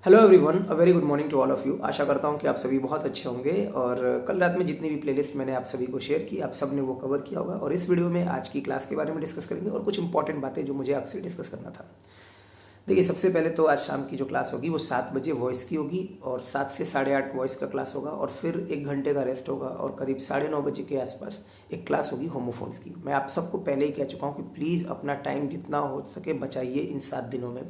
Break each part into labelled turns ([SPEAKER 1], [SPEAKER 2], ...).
[SPEAKER 1] Hello everyone, a very good morning to all of you. आशा करता हूँ कि आप सभी बहुत अच्छे होंगे। और कल रात में जितनी भी प्लेलिस्ट मैंने आप सभी को शेयर की, आप सब ने वो कवर किया होगा। और इस वीडियो में आज की क्लास के बारे में डिस्कस करेंगे और कुछ इंपॉर्टेंट बातें जो मुझे आपसे डिस्कस करना था। देखिए, सबसे पहले तो आज शाम की जो क्लास होगी वो 7 बजे वॉइस की होगी और 7 से 8:30 वॉइस का क्लास होगा और फिर 1 घंटे का रेस्ट होगा और करीब 9:30 बजे के आसपास एक क्लास होगी होमोफोन्स की। मैं आप सबको पहले ही कह चुका हूँ कि प्लीज़ अपना टाइम जितना हो सके बचाइए इन 7 दिनों में।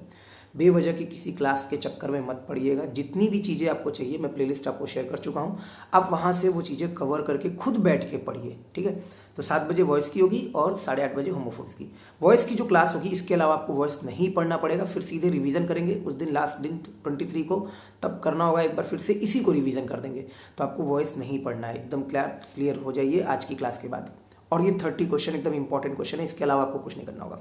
[SPEAKER 1] बेवजह की किसी क्लास के चक्कर में मत पड़िएगा। जितनी भी चीज़ें आपको चाहिए मैं प्लेलिस्ट आपको शेयर कर चुका हूँ, आप वहाँ से वो चीज़ें कवर करके खुद बैठ के पढ़िए, ठीक है। तो 7 बजे वॉइस की होगी और 8:30 बजे होमोफोन्स की। वॉइस की जो क्लास होगी इसके अलावा आपको वॉइस नहीं पढ़ना पड़ेगा, फिर सीधे रिवीजन करेंगे उस दिन, लास्ट दिन 23 को, तब करना होगा एक बार फिर से इसी को रिवीजन कर देंगे। तो आपको वॉइस नहीं पढ़ना है, एकदम क्लियर हो जाइए आज की क्लास के बाद। और ये 30 क्वेश्चन एकदम इंपॉर्टेंट क्वेश्चन है, इसके अलावा आपको कुछ नहीं करना होगा।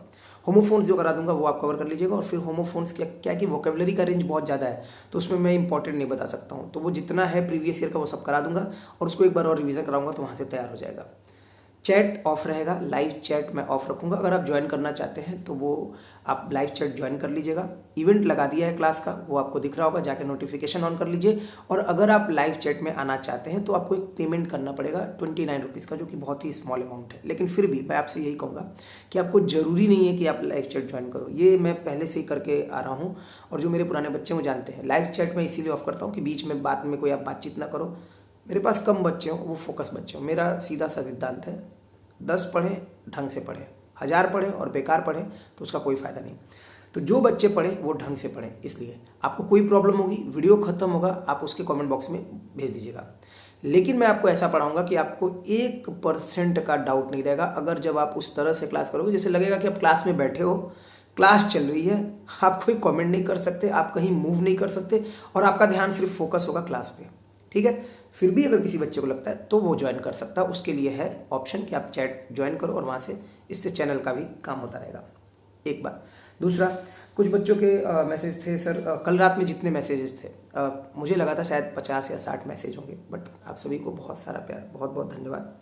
[SPEAKER 1] होमोफोन्स जो करा दूंगा वो आप कवर कर लीजिएगा। और फिर होमोफोन्स क्या कि वोकेबलरी का रेंज बहुत ज़्यादा है, तो उसमें मैं इंपॉर्टेंट नहीं बता सकता हूँ। तो वो जितना है प्रीवियस ईयर का वो सब करा दूंगा और उसको एक बार और रिवीजन कराऊंगा तो वहाँ से तैयार हो जाएगा। चैट ऑफ रहेगा, लाइव चैट मैं ऑफ रखूंगा। अगर आप ज्वाइन करना चाहते हैं तो वो आप लाइव चैट ज्वाइन कर लीजिएगा। इवेंट लगा दिया है क्लास का, वो आपको दिख रहा होगा, जाके नोटिफिकेशन ऑन कर लीजिए। और अगर आप लाइव चैट में आना चाहते हैं तो आपको एक पेमेंट करना पड़ेगा 29 रुपीज़ का, जो कि बहुत ही स्मॉल अमाउंट है। लेकिन फिर भी मैं आपसे यही कहूँगा कि आपको ज़रूरी नहीं है कि आप लाइव चैट ज्वाइन करो, ये मैं पहले से ही करके आ रहा हूँ। और जो मेरे पुराने बच्चे वो जानते हैं, लाइव चैट में इसीलिए ऑफ करता हूँ कि बीच में बात में कोई आप बातचीत ना करो। मेरे पास कम बच्चे हों, वो फोकस बच्चे हों। मेरा सीधा सा सिद्धांत है, 10 पढ़ें ढंग से पढ़ें, 1000 पढ़ें और बेकार पढ़ें तो उसका कोई फ़ायदा नहीं। तो जो बच्चे पढ़ें वो ढंग से पढ़ें। इसलिए आपको कोई प्रॉब्लम होगी, वीडियो खत्म होगा, आप उसके कमेंट बॉक्स में भेज दीजिएगा। लेकिन मैं आपको ऐसा पढ़ाऊंगा कि आपको 1% का डाउट नहीं रहेगा। अगर जब आप उस तरह से क्लास करोगे जैसे लगेगा कि आप क्लास में बैठे हो, क्लास चल रही है, आप कोई कमेंट नहीं कर सकते, आप कहीं मूव नहीं कर सकते और आपका ध्यान सिर्फ फोकस होगा क्लास पे, ठीक है। फिर भी अगर किसी बच्चे को लगता है तो वो ज्वाइन कर सकता है, उसके लिए है ऑप्शन कि आप चैट ज्वाइन करो और वहाँ से इससे चैनल का भी काम होता रहेगा। एक बात। दूसरा, कुछ बच्चों के मैसेज थे सर, कल रात में जितने मैसेजेस थे, मुझे लगा था शायद 50 या 60 मैसेज होंगे, बट आप सभी को बहुत सारा प्यार, बहुत बहुत धन्यवाद।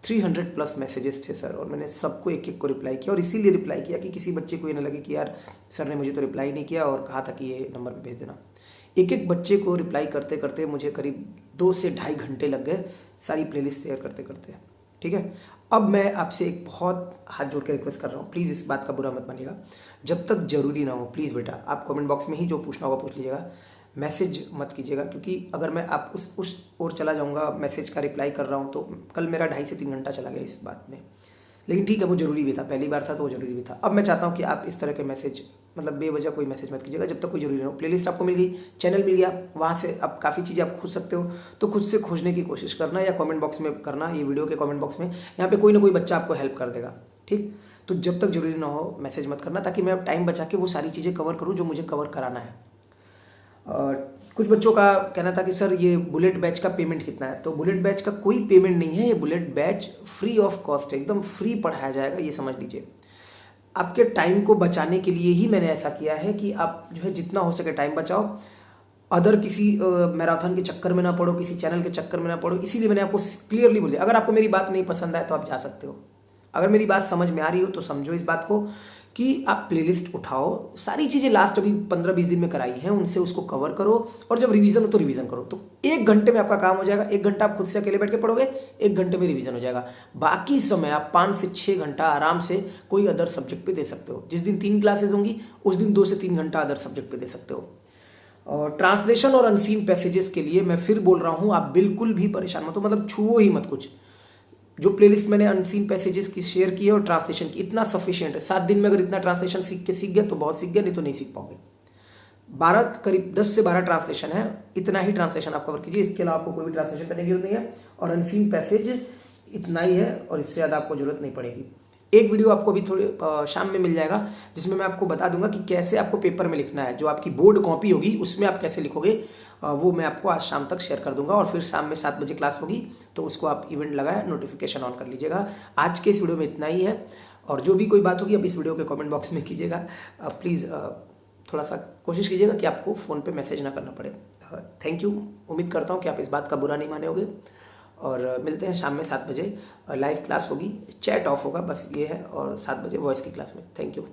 [SPEAKER 1] 300 प्लस मैसेजेस थे सर, और मैंने सबको एक एक को रिप्लाई किया। और इसीलिए रिप्लाई किया कि किसी बच्चे को ये ना लगे कि यार सर ने मुझे तो रिप्लाई नहीं किया और कहा था कि ये नंबर पे भेज देना। एक एक बच्चे को रिप्लाई करते करते मुझे करीब 2 से ढाई घंटे लग गए, सारी प्लेलिस्ट शेयर करते करते, ठीक है। अब मैं आपसे एक बहुत हाथ जोड़ के रिक्वेस्ट कर रहा हूँ, प्लीज़ इस बात का बुरा मत मानिएगा। जब तक जरूरी ना हो, प्लीज़ बेटा, आप कमेंट बॉक्स में ही जो पूछना होगा पूछ लीजिएगा, मैसेज मत कीजिएगा। क्योंकि अगर मैं आप उस ओर चला जाऊँगा, मैसेज का रिप्लाई कर रहा हूँ, तो कल मेरा 2.5 से 3 घंटा चला गया इस बात में। लेकिन ठीक है, वो जरूरी भी था, पहली बार था तो वो जरूरी भी था। अब मैं चाहता हूँ कि आप इस तरह के मैसेज, मतलब बेवजह कोई मैसेज मत कीजिएगा जब तक कोई जरूरी ना हो। प्लेलिस्ट आपको मिल गई, चैनल मिल गया, वहाँ से अब काफ़ी चीज़ें आप खोज सकते हो, तो खुद से खोजने की कोशिश करना या कमेंट बॉक्स में करना, ये वीडियो के कमेंट बॉक्स में, यहाँ पे कोई ना कोई बच्चा आपको हेल्प कर देगा, ठीक। तो जब तक जरूरी ना हो मैसेज मत करना, ताकि मैं टाइम बचा के वो सारी चीज़ें कवर करूँ जो मुझे कवर कराना है। कुछ बच्चों का कहना था कि सर ये बुलेट बैच का पेमेंट कितना है। तो बुलेट बैच का कोई पेमेंट नहीं है, ये bullet batch free of cost है, एकदम फ्री पढ़ाया जाएगा, ये समझ लीजिए। आपके टाइम को बचाने के लिए ही मैंने ऐसा किया है कि आप जो है जितना हो सके टाइम बचाओ, अदर किसी मैराथन के चक्कर में ना पड़ो, किसी चैनल के चक्कर में ना पड़ो। इसीलिए मैंने आपको क्लियरली बोल दिया। अगर आपको मेरी बात नहीं पसंद आए तो आप जा सकते हो, अगर मेरी बात समझ में आ रही हो तो समझो इस बात को कि आप प्लेलिस्ट उठाओ, सारी चीज़ें लास्ट अभी 15-20 दिन में कराई हैं उनसे उसको कवर करो, और जब रिवीजन हो तो रिवीजन करो। तो 1 घंटे में आपका काम हो जाएगा। 1 घंटा आप खुद से अकेले बैठ के पढ़ोगे, 1 घंटे में रिवीजन हो जाएगा। बाकी समय आप 5 से 6 घंटा आराम से कोई अदर सब्जेक्ट पे दे सकते हो। जिस दिन 3 क्लासेज होंगी उस दिन 2 से 3 घंटा अदर सब्जेक्ट पे दे सकते हो। और ट्रांसलेशन और अनसीन पैसेजेस के लिए मैं फिर बोल रहा हूँ, आप बिल्कुल भी परेशान मत हो, मतलब छुओ ही मत कुछ। जो प्लेलिस्ट मैंने अनसीन पैसेजेस की शेयर की है और ट्रांसलेशन की, इतना सफिशिएंट है। 7 दिन में अगर इतना ट्रांसलेशन सीख गया तो बहुत सीख गया, नहीं तो नहीं सीख पाओगे। 12 करीब 10 से 12 ट्रांसलेशन है, इतना ही ट्रांसलेशन आप कवर कीजिए, इसके अलावा आपको कोई भी ट्रांसलेशन करने की जरूरत नहीं है। और अनसीन पैसेज इतना ही है और इससे ज़्यादा आपको जरूरत नहीं पड़ेगी। एक वीडियो आपको भी थोड़ी शाम में मिल जाएगा, जिसमें मैं आपको बता दूंगा कि कैसे आपको पेपर में लिखना है। जो आपकी बोर्ड कॉपी होगी उसमें आप कैसे लिखोगे, वो मैं आपको आज शाम तक शेयर कर दूंगा। और फिर शाम में 7 बजे क्लास होगी, तो उसको आप इवेंट लगाए, नोटिफिकेशन ऑन कर लीजिएगा। आज के इस वीडियो में इतना ही है, और जो भी कोई बात होगी आप इस वीडियो के कमेंट बॉक्स में कीजिएगा। प्लीज़ थोड़ा सा कोशिश कीजिएगा कि आपको फ़ोन पे मैसेज ना करना पड़े। थैंक यू, उम्मीद करता हूँ कि आप इस बात का बुरा नहीं माने होगे। और मिलते हैं शाम में 7 बजे, लाइव क्लास होगी, चैट ऑफ होगा, बस ये है। और 7 बजे वॉइस की क्लास में। Thank you.